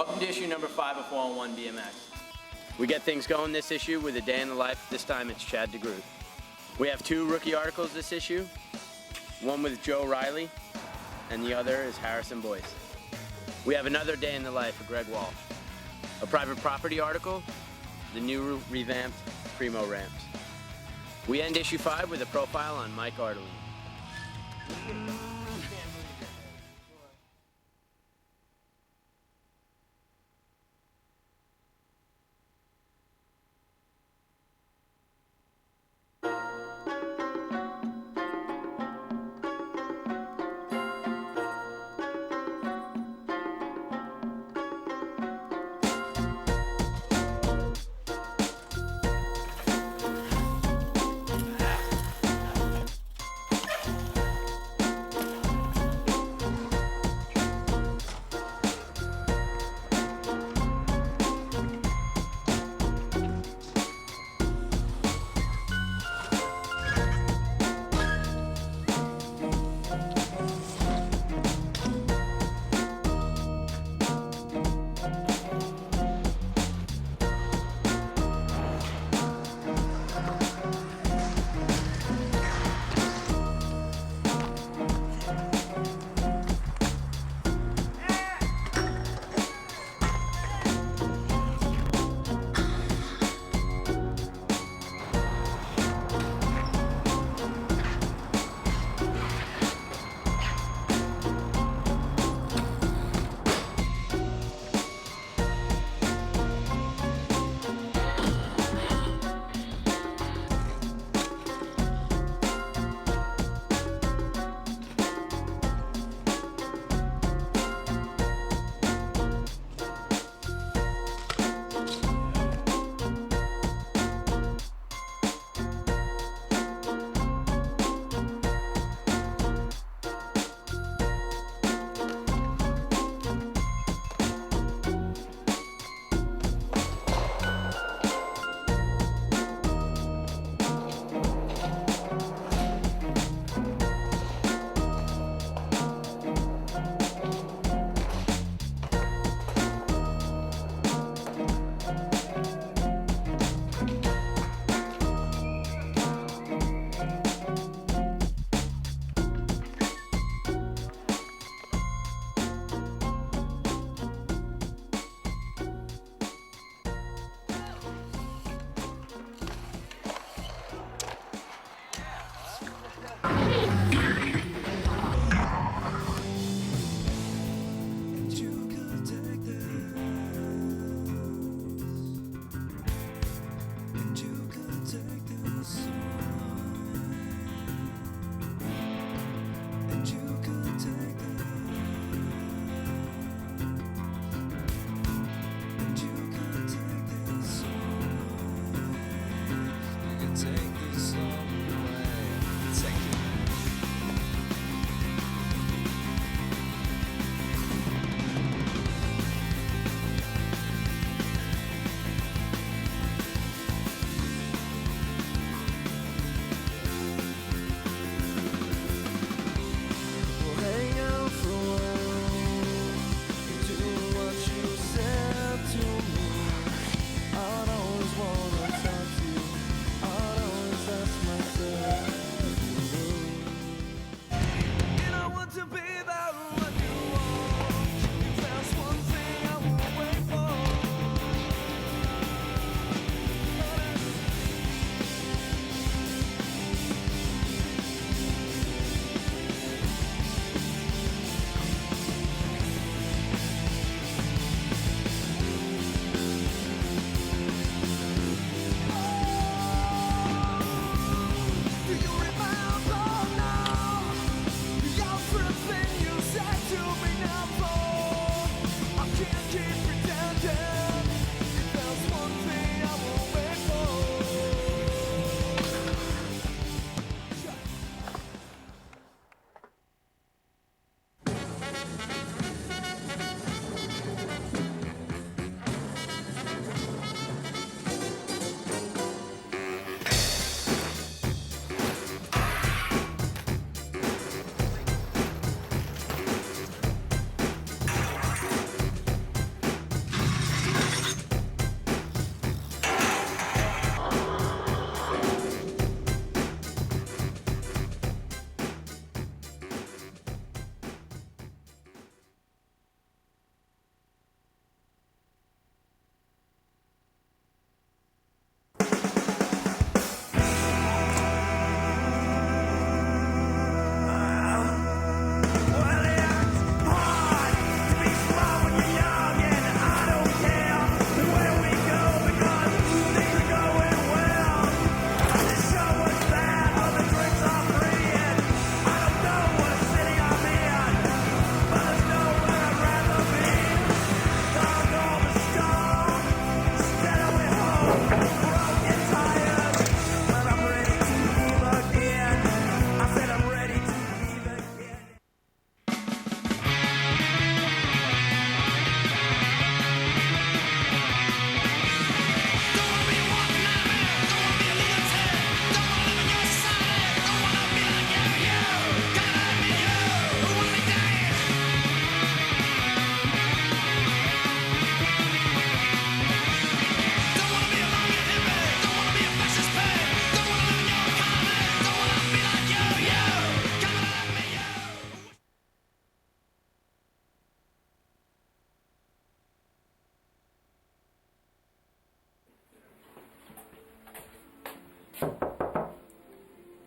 Welcome to issue number 5 of 401 BMX. We get things going this issue with a day in the life. This time it's Chad DeGroot. We have 2 rookie articles this issue, one with Joe Riley and the other is Harrison Boyce. We have another day in the life of Greg Walsh, a private property article, the new revamped Primo ramps. We end issue 5 with a profile on Mike Ardelein.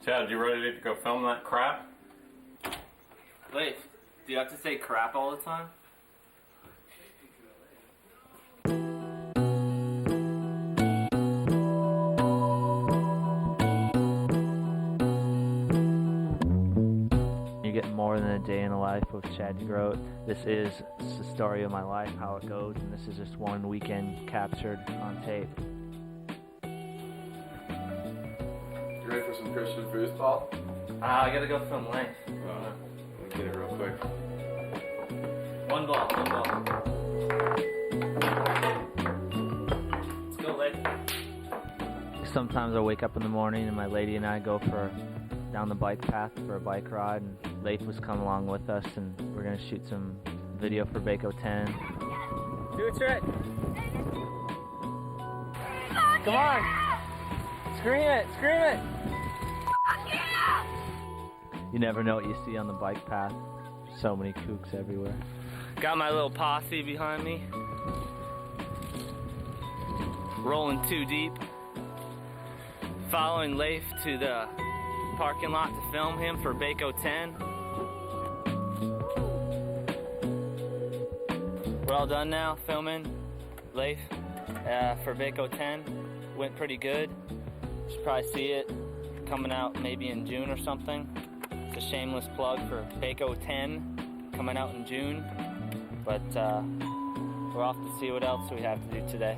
Chad, you ready to go film that crap? Wait, do you have to say crap all the time? You're getting more than a day in the life with Chad DeGroot. This is the story of my life, how it goes, and this is just one weekend captured on tape. You ready for some Christian foosball? I gotta go film length. Let me get it real quick. One ball. Let's go, lady. Sometimes I wake up in the morning and my lady and I go down the bike path for a bike ride, and Leif was come along with us, and we're gonna shoot some video for Baco 10. Do a trick. Come on! Scream it! Scream it! You never know what you see on the bike path. So many kooks everywhere. Got my little posse behind me. Rolling too deep. Following Leif to the parking lot to film him for Baco 10. We're all done now filming Leif for Baco 10. Went pretty good. Should probably see it coming out maybe in June or something. It's a shameless plug for Baco 10 coming out in June. But we're off to see what else we have to do today.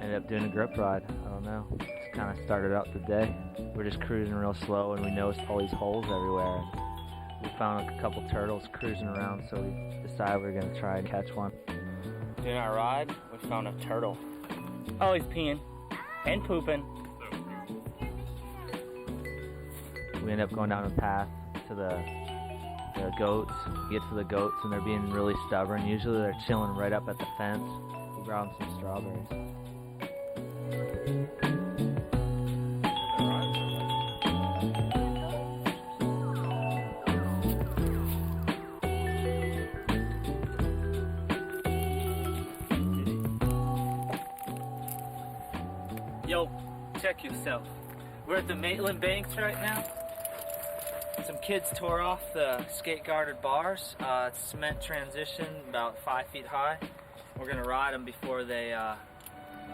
Ended up doing a grip ride. I don't know. Just kind of started out the day. We're just cruising real slow, and we noticed all these holes everywhere. And we found a couple turtles cruising around, so we decided we were gonna try and catch one. During our ride, we found a turtle. Oh, he's peeing and pooping. We ended up going down a path to the goats. We get to the goats, and they're being really stubborn. Usually they're chilling right up at the fence. We grabbed some strawberries. Yo, check yourself. We're at the Maitland Banks right now. Some kids tore off the skate-guarded bars. It's cement transition, about 5 feet high. We're gonna ride them before they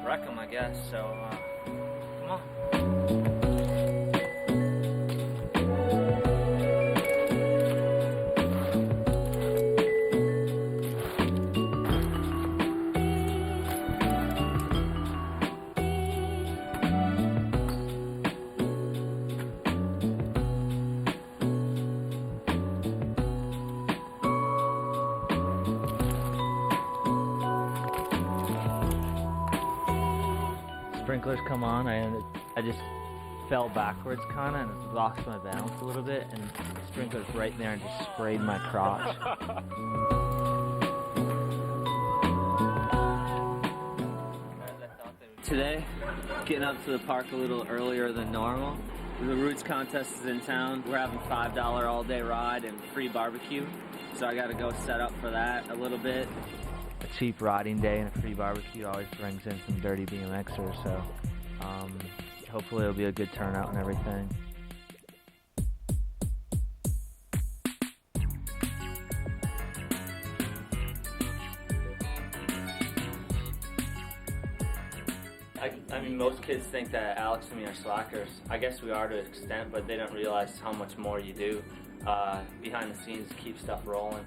wreck them, I guess. So, come on. Sprinklers come on. I just fell backwards kind of and lost my balance a little bit, and the sprinklers right there and just sprayed my crotch. Today, getting up to the park a little earlier than normal. The Roots contest is in town. We're having $5 all-day ride and free barbecue, so I got to go set up for that a little bit. A cheap riding day and a free barbecue always brings in some dirty BMXers, so hopefully it'll be a good turnout and everything. I mean, most kids think that Alex and me are slackers. I guess we are to an extent, but they don't realize how much more you do behind the scenes to keep stuff rolling.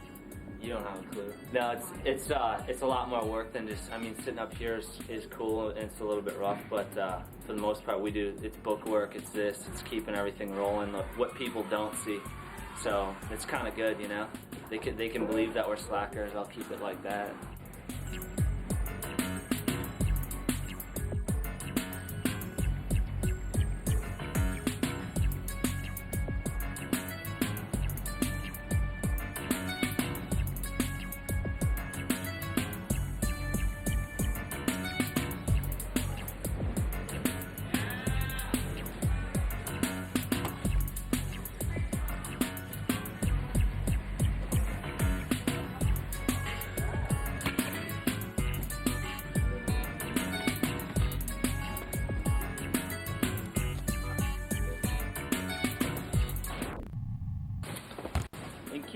You don't have a clue. No, it's a lot more work than just, I mean, sitting up here is cool and it's a little bit rough, but for the most part it's book work, it's it's keeping everything rolling, what people don't see. So it's kind of good, you know. They can believe that we're slackers. I'll keep it like that.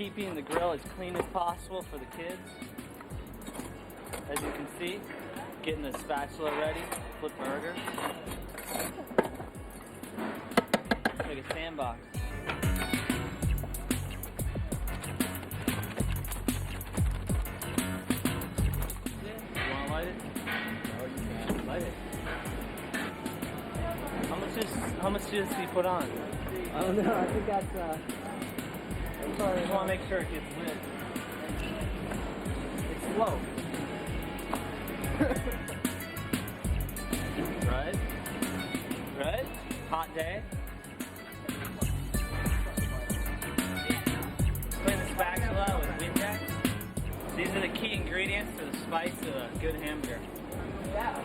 keeping the grill as clean as possible for the kids. As you can see, getting the spatula ready, flip burgers. Like a sandbox. You wanna light it? No, you can't. Light it. How much does he put on? I don't know. I think that's. I just want to make sure it gets lit. It's slow. Right? Right? Hot day. Clean the spatula with Windex. These are the key ingredients to the spice of a good hamburger. Yeah.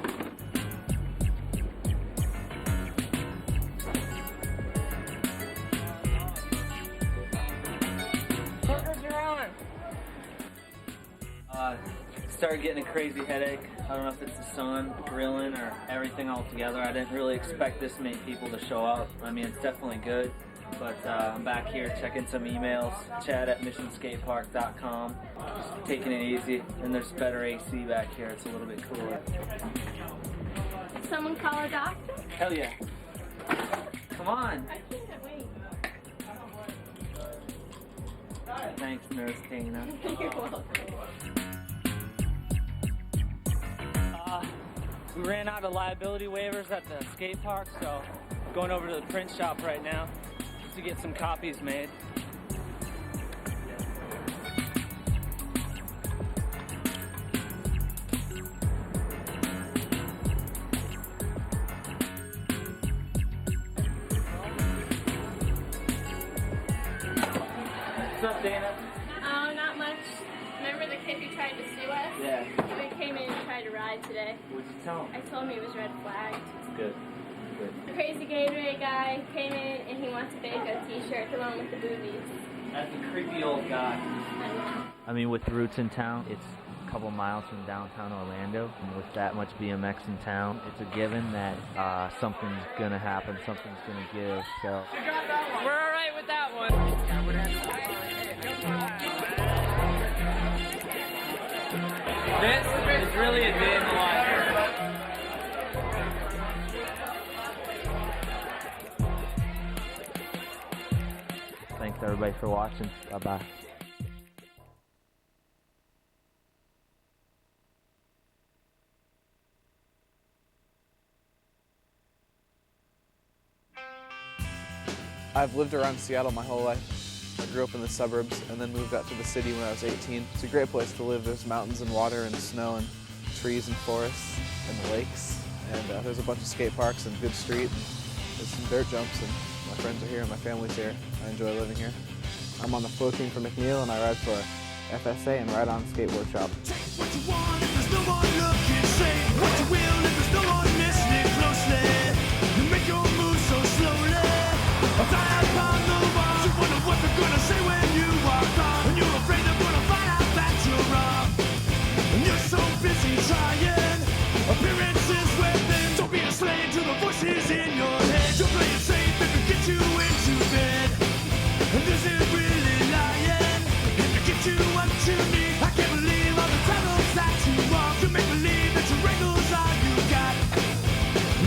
Started getting a crazy headache. I don't know if it's the sun, grilling, or everything all together. I didn't really expect this many people to show up. I mean, it's definitely good, but I'm back here checking some emails. Chad at missionskatepark.com. Just taking it easy, and there's better AC back here. It's a little bit cooler. Someone call a doctor? Hell yeah. Come on. I can't wait. Thanks, Nurse Dana. You're welcome. We ran out of liability waivers at the skate park, so going over to the print shop right now just to get some copies made. What's up, Dana? Oh, not much. Remember the kid who tried to sue us? Yeah. He came in and tried to ride today. What'd you tell him? I told him he was red flagged. Good. Good. The crazy Gatorade guy came in and he wants to bake a t-shirt, the one with the boobies. That's a creepy old guy. I know. I mean, with roots in town, it's a couple miles from downtown Orlando, and with that much BMX in town, it's a given that something's gonna happen, something's gonna give. So We're all right with that one. This is really a day in the life. thanks everybody for watching. Bye-bye. I've lived around Seattle my whole life. I grew up in the suburbs and then moved out to the city when I was 18. It's a great place to live. There's mountains and water and snow and trees and forests and lakes. And there's a bunch of skate parks and good street. And there's some dirt jumps and my friends are here and my family's here. I enjoy living here. I'm on the flow team for McNeil and I ride for FSA and ride on skateboard shop. Take what you want if there's no one looking. Say what you will if there's no one listening closely. You make your move so slowly. A fly upon the wall. You wonder what they're gonna say when you walk on. And you're afraid they're gonna find out that you're wrong. And you're so busy trying. Appearances weapons. Don't be a slave to the voices in your head. You're playing safe if it gets you into bed. And this is really lying. And to get you what you need. I can't believe all the titles that you want. You make believe that your wrinkles all you got.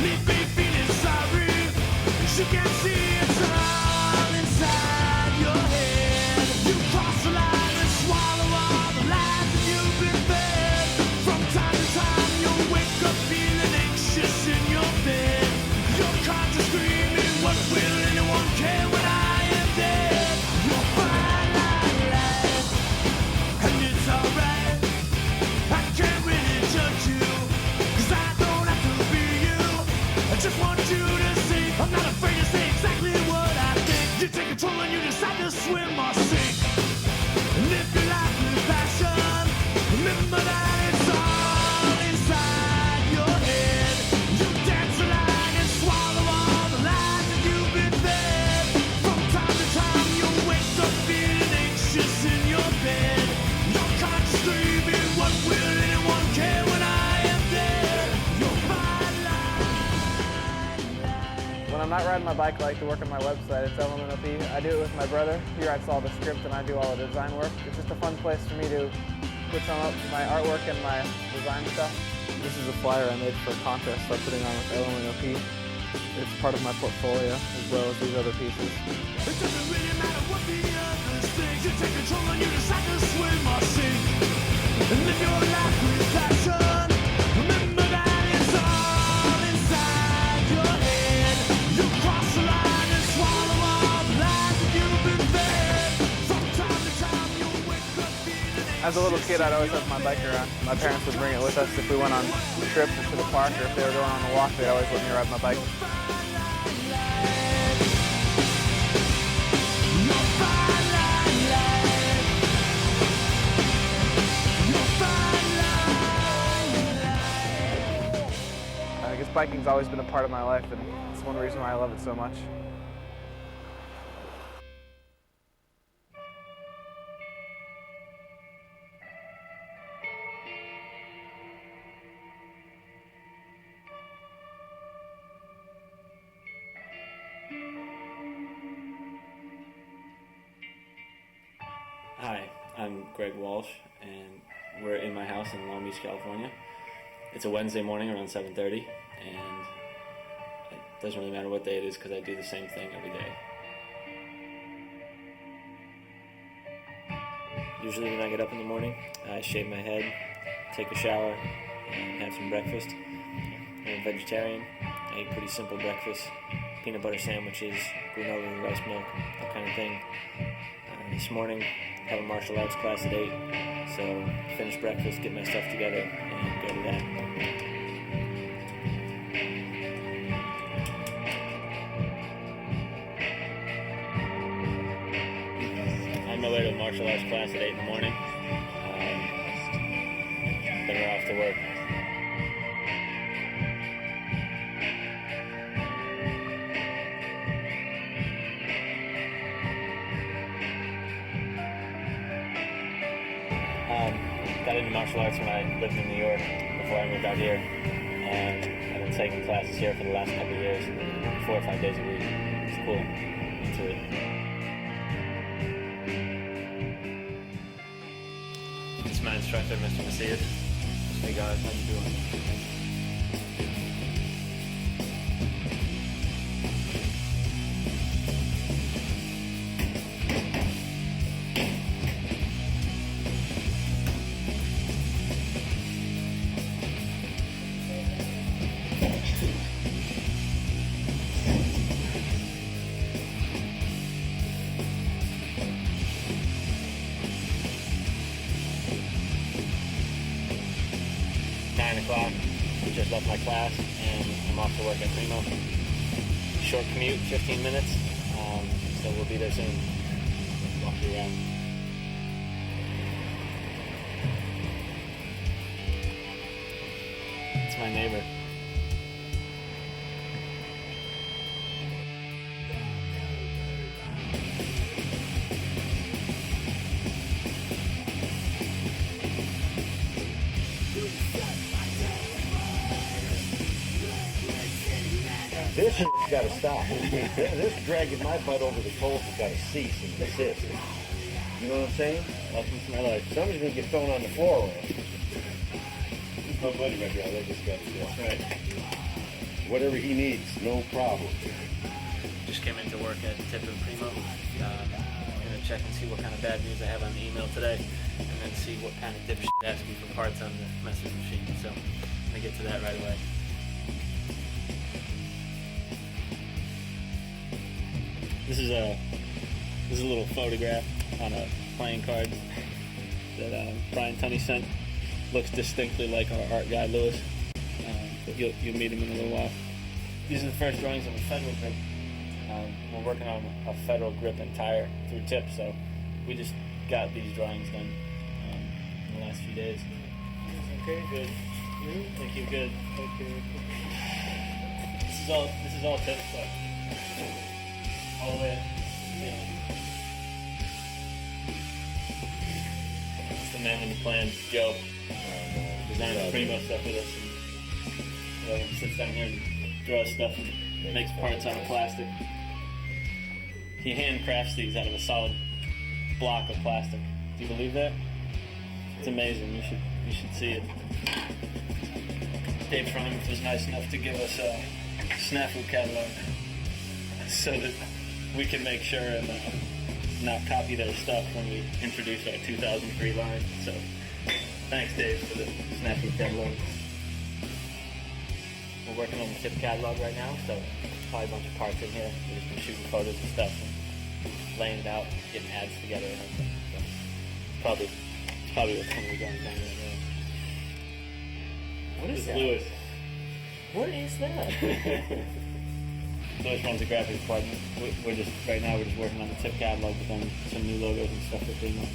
Leave me feeling sorry. You can't see it's all inside your head. You cross the line and swallow all the lies that you've been fed. From time to time you'll wake up feeling anxious in your bed. Your conscience screaming, what will anyone care when I am dead? You're fine like life, and it's alright. I can't really judge you, 'cause I don't have to be you. I just want you to see I'm not afraid to say exactly what I think. You take control and you decide to swim or sink. Live your life with passion. Remember that it's all inside your head. You dance the line and swallow all the lies that you've been fed. From time to time you wake up feeling anxious in your bed. Your conscience screaming, what will anyone care when I am dead? You're fine like When when I'm not riding my bike, I like to work on my website. It's LMNOP. I do it with my brother. He writes all the script and I do all the design work. It's just a fun place for me to put some up my artwork and my design stuff. This is a flyer I made for a contest I'm putting on with LMNOP. It's part of my portfolio as well as these other pieces. It doesn't really matter what the others think. You take control and you decide to swim or sink. And live your life with passion. Remember that it's all inside your head. You cross the line and swallow all the lies that you've been fed. From time to time you wake up feeling As a little kid, I'd always have my bike around. My parents would bring it with us if we went on trips or to the park, or if they were going on a walk, they'd always let me ride my bike. I guess biking's always been a part of my life, and it's one reason why I love it so much. Hi, I'm Greg Walsh, and we're in my house in Long Beach, California. It's a Wednesday morning around 7:30, and it doesn't really matter what day it is because I do the same thing every day. Usually when I get up in the morning, I shave my head, take a shower, and have some breakfast. I'm a vegetarian. I eat pretty simple breakfast, peanut butter sandwiches, granola, rice milk, that kind of thing. This morning, I have a martial arts class at 8, so finish breakfast, get my stuff together, and go to that. On my way to a martial arts class at 8 in the morning, then we're off to work. Got into martial arts when I lived in New York before I moved out here, and I've been taking classes here for the last couple of years, 4 or 5 days a week. It's cool. Into it. It's my instructor, Mr. Macias. Hey guys, how you doing? 9 o'clock. I just left my class and I'm off to work at Primo. Short commute, 15 minutes, so we'll be there soon. Walk you around. It's my neighbor. This shit's gotta stop. This dragging my butt over the coals has gotta cease and desist. You know what I'm saying? Welcome to my life. Somebody's gonna get thrown on the floor. My buddy right here, I like this guy. That's right. Whatever he needs, no problem. Just came into work at Tip and Primo. I'm gonna check and see what kind of bad news I have on the email today, and then see what kind of dipshit asked me for parts on the message machine. So I'm gonna get to that right away. This is a little photograph on a playing card that Brian Tunney sent. Looks distinctly like our art guy Lewis. But you'll meet him in a little while. These are the first drawings of a federal grip. We're working on a federal grip and tire through Tip, so we just got these drawings done in the last few days. Okay, good. Thank you, good. Okay. This is all Tip stuff. All the way. Yeah. It's the man in the plans, Joe. Designing the Primo stuff with us. And William sits down here and draws stuff. And makes parts out of plastic. He handcrafts these out of a solid block of plastic. Do you believe that? It's amazing. You should see it. Dave Primo was nice enough to give us a snafu catalog so that we can make sure and not copy their stuff when we introduce our 2003 line. So thanks, Dave, for the snafu catalog. We're working on the tip catalog right now, so probably a bunch of parts in here. We've just been shooting photos and stuff and laying it out, getting ads together and everything. So it's probably what's going to be going down right now. What is that? Lewis. What is that? Lewis runs the graphics department. We're just working on the tip catalog, but then some new logos and stuff for Primo.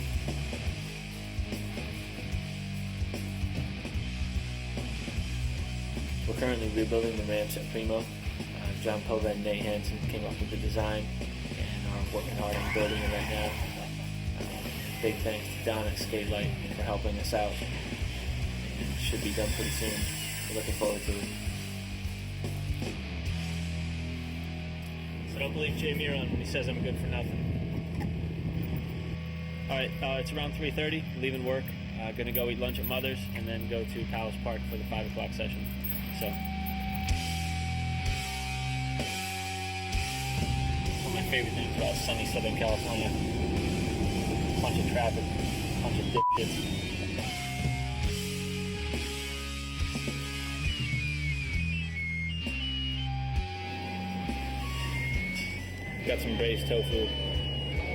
We're currently rebuilding the ramps at Primo. John Pova and Nate Hansen came up with the design and are working hard on building it right now. Big thanks to Don at Skatelight for helping us out. It should be done pretty soon. We're looking forward to it. So don't believe Jay Miron when he says I'm good for nothing. Alright, it's around 3:30, leaving work. Gonna go eat lunch at Mother's and then go to Palace Park for the 5 o'clock session. So, one of my favorite things about sunny Southern California. Bunch of traffic, bunch of dipshits. Got some braised tofu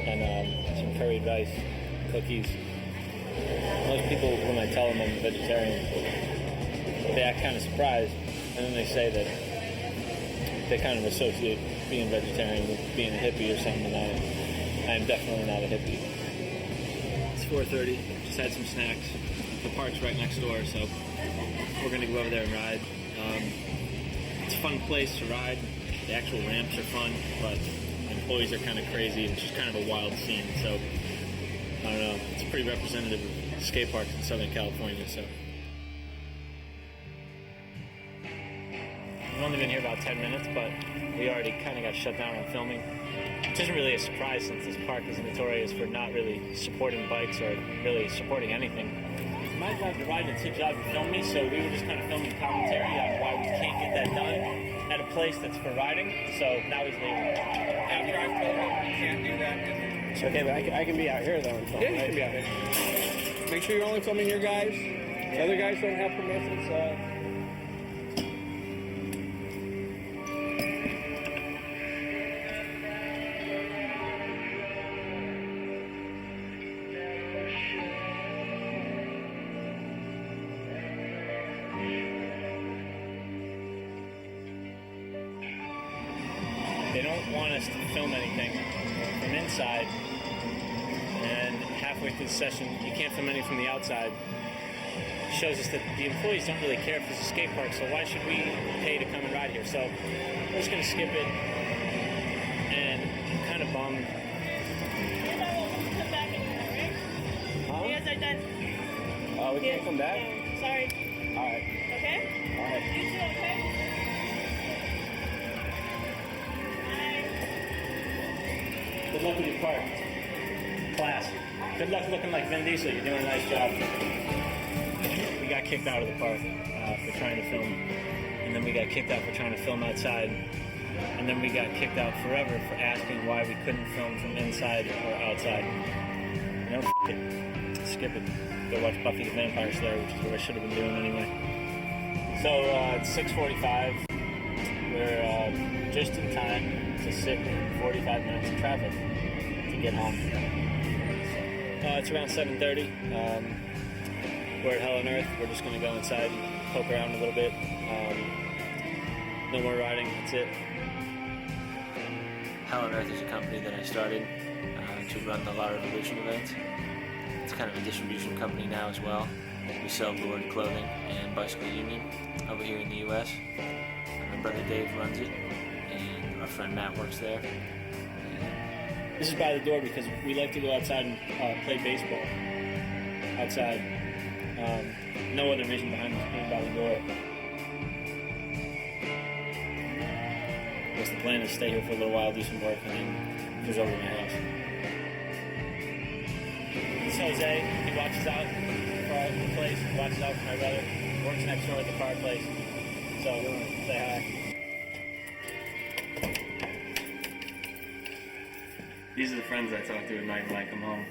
and some curried rice, cookies. Most people, when I tell them I'm a vegetarian, they act kind of surprised, and then they say that they kind of associate being vegetarian with being a hippie or something, and I am definitely not a hippie. It's 4:30, just had some snacks. The park's right next door, so we're going to go over there and ride. It's a fun place to ride. The actual ramps are fun, but the employees are kind of crazy. It's just kind of a wild scene, so I don't know. It's pretty representative of skate parks in Southern California, so. We've only been here about 10 minutes, but we already kind of got shut down on filming, which isn't really a surprise since this park is notorious for not really supporting bikes or really supporting anything. My job to ride and it's his job to film me, so we were just kind of filming commentary on why we can't get that done at a place that's for riding, so now he's leaving. After I've told him you can't do that. It's okay, but I can be out here though and film. Yeah, you can be out here. Make sure you're only filming your guys. The other guys don't have permissions. They don't want us to film anything from inside, and halfway through the session, you can't film anything from the outside. Shows us that the employees don't really care if it's a skate park, so why should we pay to come and ride here? So we're just going to skip it, and I'm kind of bummed. Huh? You guys are done. Oh, we can't come back? No, sorry. Alright. Okay? Alright. You two okay? Good luck with your park. Class. Good luck looking like Vin Diesel. You're doing a nice job. We got kicked out of the park for trying to film. And then we got kicked out for trying to film outside. And then we got kicked out forever for asking why we couldn't film from inside or outside. You know, f*** it. Skip it. Go watch Buffy the Vampire Slayer, which is what I should have been doing anyway. So it's 6:45. We're just in time to sit in 45 minutes of traffic to get home. It's around 7:30. We're at Hell on Earth. We're just going to go inside and poke around a little bit. No more riding. That's it. Hell on Earth is a company that I started to run the La Revolution events. It's kind of a distribution company now as well. We sell board, clothing, and bicycle union over here in the U.S. My brother Dave runs it, and our friend Matt works there. This is by the door because we like to go outside and play baseball outside. No other reason behind this being by the door. guess the plan is to stay here for a little while, do some work, and then cruise over to my house. This is Jose. He watches out for the place, watches out for my brother. Works next door at the car place. So, say hi. These are the friends I talk to at night when I come home.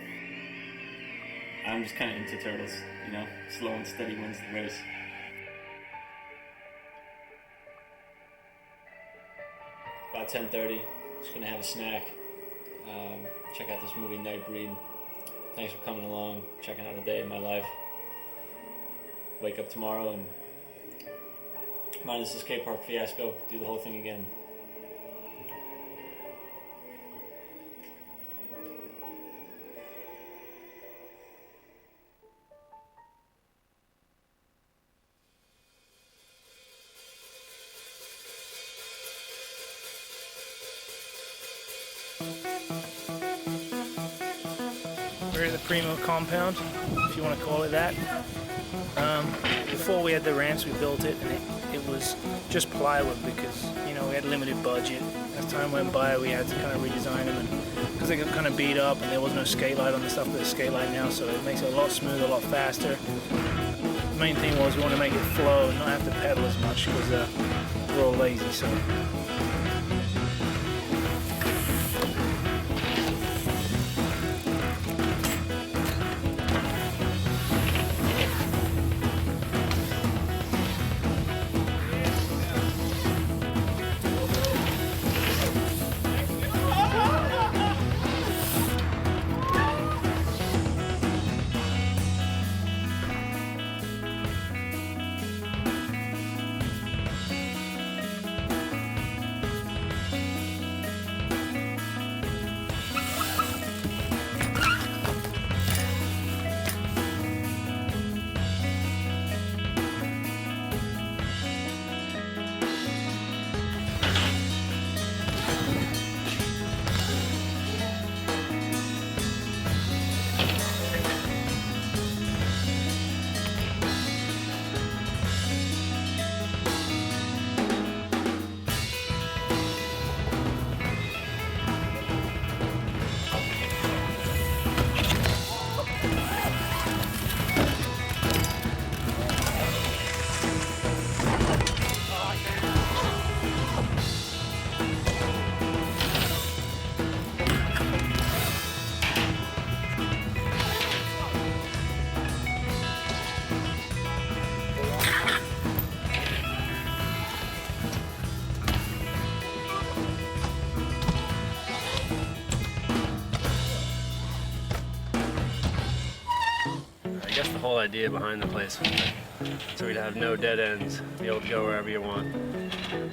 I'm just kind of into turtles, you know? Slow and steady wins the race. About 10:30, just gonna have a snack. Check out this movie, Nightbreed. Thanks for coming along, checking out a day in my life. Wake up tomorrow and minus the skate park fiasco, do the whole thing again. We're at the Primo compound, if you want to call it that. Before we had the ramps, we built it, and it was just plywood because, you know, we had limited budget. As time went by, we had to kind of redesign them, and because they got kind of beat up, and there was no skate light on the stuff that's skate light now, so it makes it a lot smoother, a lot faster. The main thing was we want to make it flow and not have to pedal as much because we're all lazy. So. I guess the whole idea behind the place was so we'd have no dead ends, be able to go wherever you want,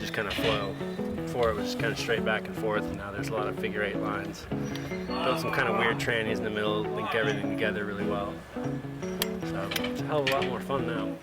just kind of flow. Before it was just kind of straight back and forth, and now there's a lot of figure 8 lines. Built some kind of weird trannies in the middle, link everything together really well. So it's a hell of a lot more fun now.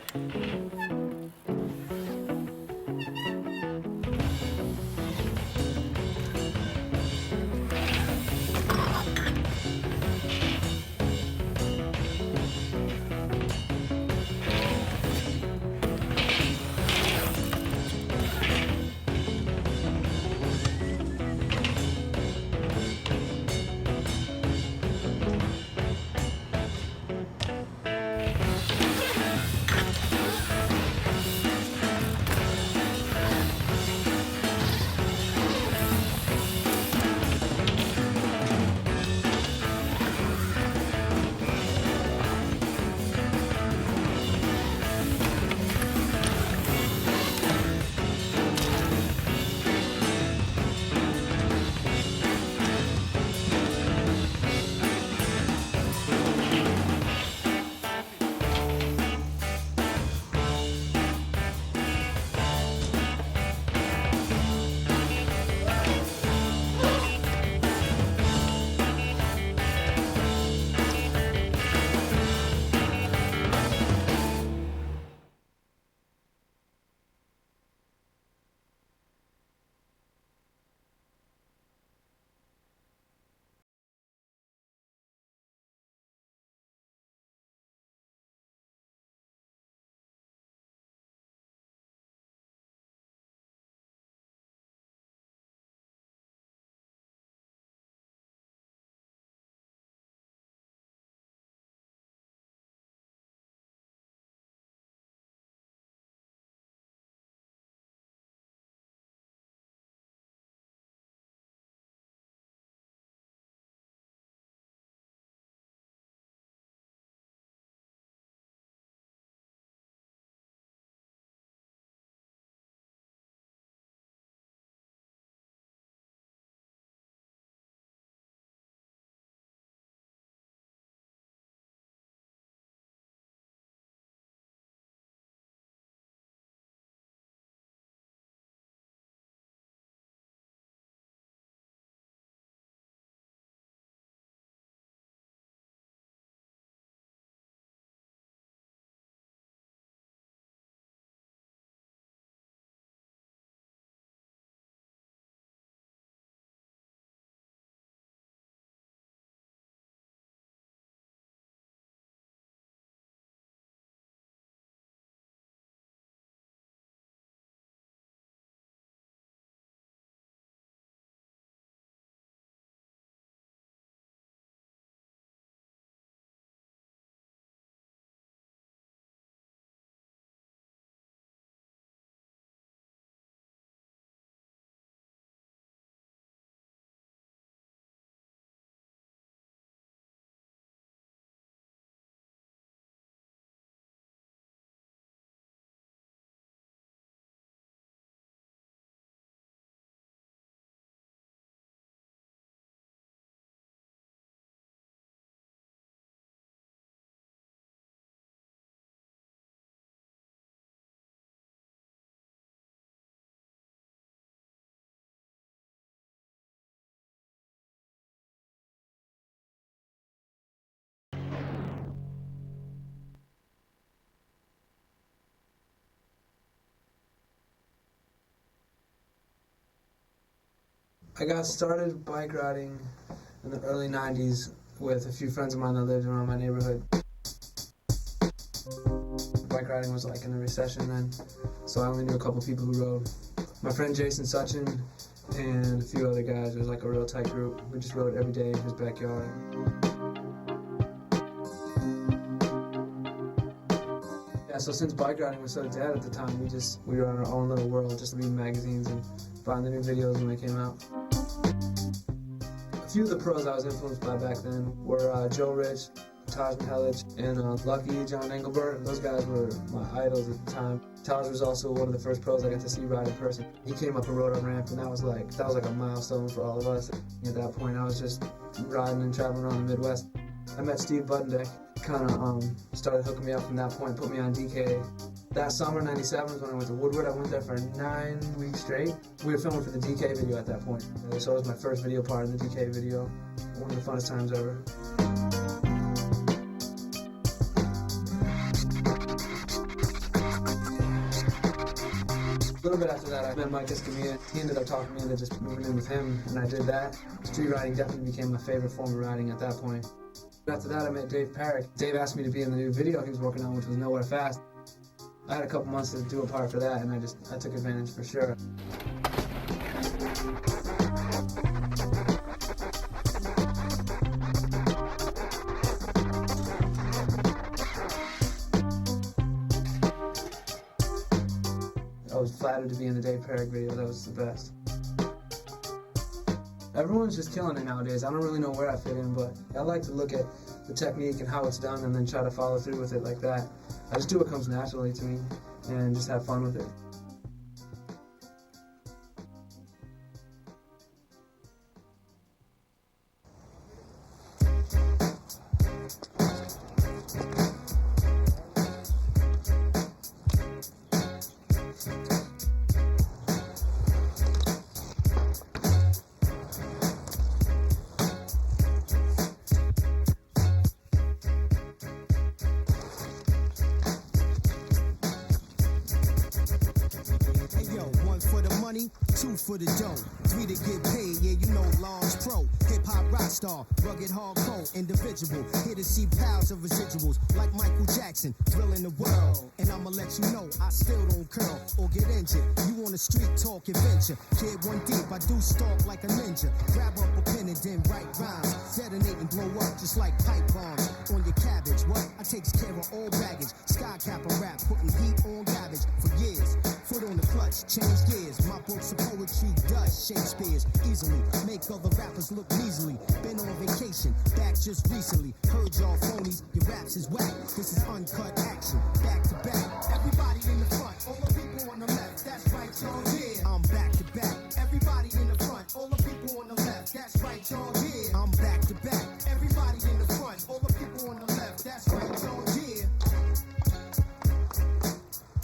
I got started bike riding in the early 90s with a few friends of mine that lived around my neighborhood. Bike riding was like in the recession then, so I only knew a couple people who rode. My friend Jason Sutchin and a few other guys. It was like a real tight group. We just rode every day in his backyard. Yeah, so since bike riding was so dead at the time, we were on our own little world, just reading magazines and finding the new videos when they came out. A few of the pros I was influenced by back then were Joe Rich, Taj Mihelic, and Lucky, John Engelbert. Those guys were my idols at the time. Taj was also one of the first pros I got to see ride in person. He came up and rode a ramp, and that was like a milestone for all of us. At that point, I was just riding and traveling around the Midwest. I met Steve Buddendeck, kind of started hooking me up from that point, put me on DK. That summer, '97, was when I went to Woodward. I went there for 9 weeks straight. We were filming for the DK video at that point. So it was my first video part in the DK video. One of the funnest times ever. A little bit after that, I met Mike Escamilla. He ended up talking me into just moving in with him, and I did that. Street riding definitely became my favorite form of riding at that point. After that, I met Dave Parrick. Dave asked me to be in the new video he was working on, which was Nowhere Fast. I had a couple months to do a part for that, and I took advantage for sure. I was flattered to be in the Dave Parrick video. That was the best. Everyone's just killing it nowadays. I don't really know where I fit in, but I like to look at the technique and how it's done and then try to follow through with it like that. I just do what comes naturally to me and just have fun with it. Two for the dough, three to get paid, yeah, you know, Long's pro. Hip-hop rock star, rugged hardcore, individual. Here to see piles of residuals, like Michael Jackson, thrilling the world. And I'ma let you know, I still don't curl or get injured. You on a street talk adventure, kid one deep, I do stalk like a ninja. Grab up a pen and then write rhymes, detonate and blow up just like pipe bombs. On your cabbage, what? I takes care of all baggage. Sky cap and rap, putting heat on garbage for years. Foot on the clutch, change gears. My books of poetry does Shakespeare's easily. Make other rappers look measly. Been on vacation, back just recently. Heard y'all phonies, your raps is whack. This is uncut action, back to back. Everybody in the front, all the people on the left. That's right, y'all, yeah. I'm back to back. Everybody in the front, all the people on the left. That's right, y'all, yeah. I'm back to back. Everybody in the front, all the people on the left. That's right, y'all, yeah.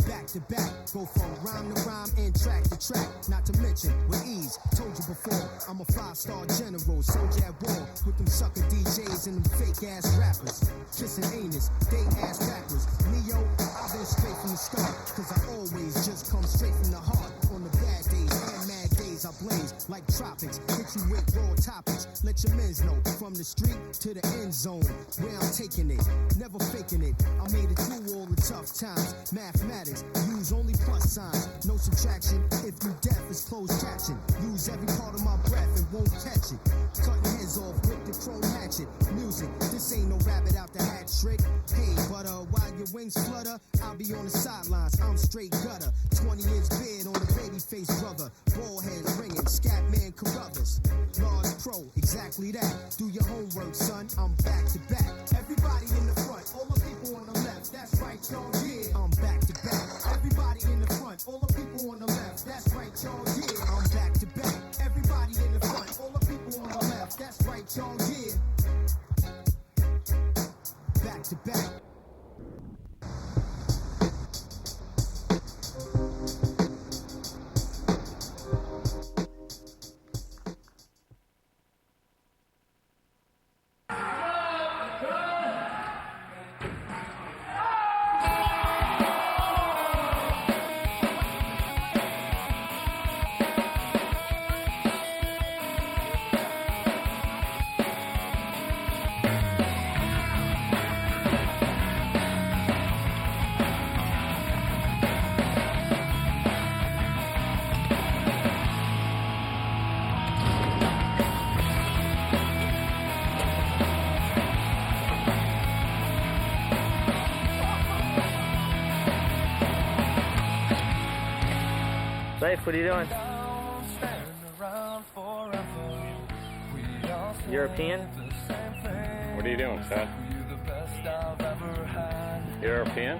Back to back, go from rhyme to rhyme and track to track. Not to mention, with ease, told you before, I'm a 5-star general, soldier at war, with them sucker DJs and them fake ass rappers. Kissing anus, they ass backwards. Leo, I've been straight from the start, cause I always just come straight from the heart. On the bad days and mad days, I blaze like tropics. Hit you with raw topics, let your men's know. From the street to the end zone, where I'm taking it, never faking it. I made it through all the tough times. Mathematics, use only plus signs, no subtraction. If you deaf, it's closed caption. Use every part of my breath and won't catch it. Cutting heads off with the chrome hatchet. Music, this ain't no rabbit out the hat trick. Hey, but while your wings flutter, I'll be on the sidelines. I'm straight gutter. 20 years beard on the baby face brother. Ball head ringing, scat man Carruthers. Large pro, exactly that. Do your homework, son. I'm back to back. Everybody in the front, all the people on the left. That's right, y'all, yeah. I'm back to back. Everybody in the front, all the people on the left. That's right, y'all, yeah. I'm back to back. Everybody in the front, all the people on the left. That's right, y'all, yeah. Back to back. Leif, what are you doing? European? What are you doing, Seth? European?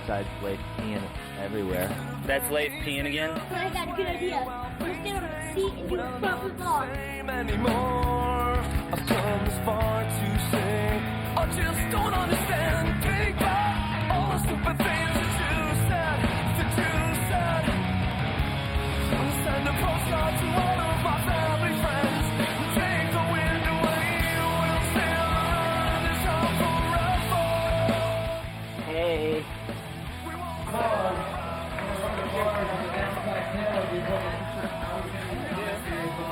Besides Leif peeing everywhere. That's Leif peeing again? I got a good idea. We'll stand on the seat and do a front flip off. Anymore. I've come this far to say I just don't understand. Big bad, all the stupid things that you said, I'll send a postcard to all of my family friends. Take the wind away. We'll sail around this home forever. Hey.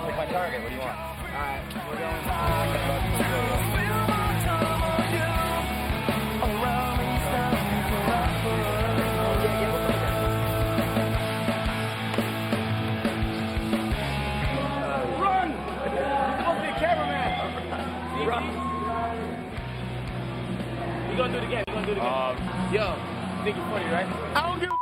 Like my target, what do you want? Alright, we're going. Run! You're supposed to be a cameraman. Run. You gonna do it again? You gonna do it again? Yo, you think you're funny, right? I don't give a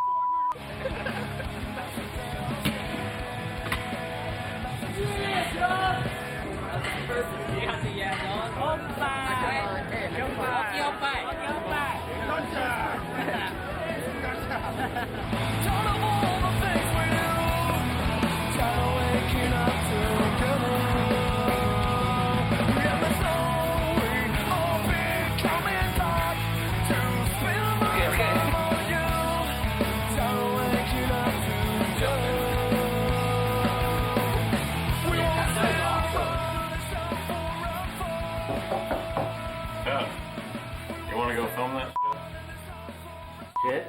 You want to go film that Shit?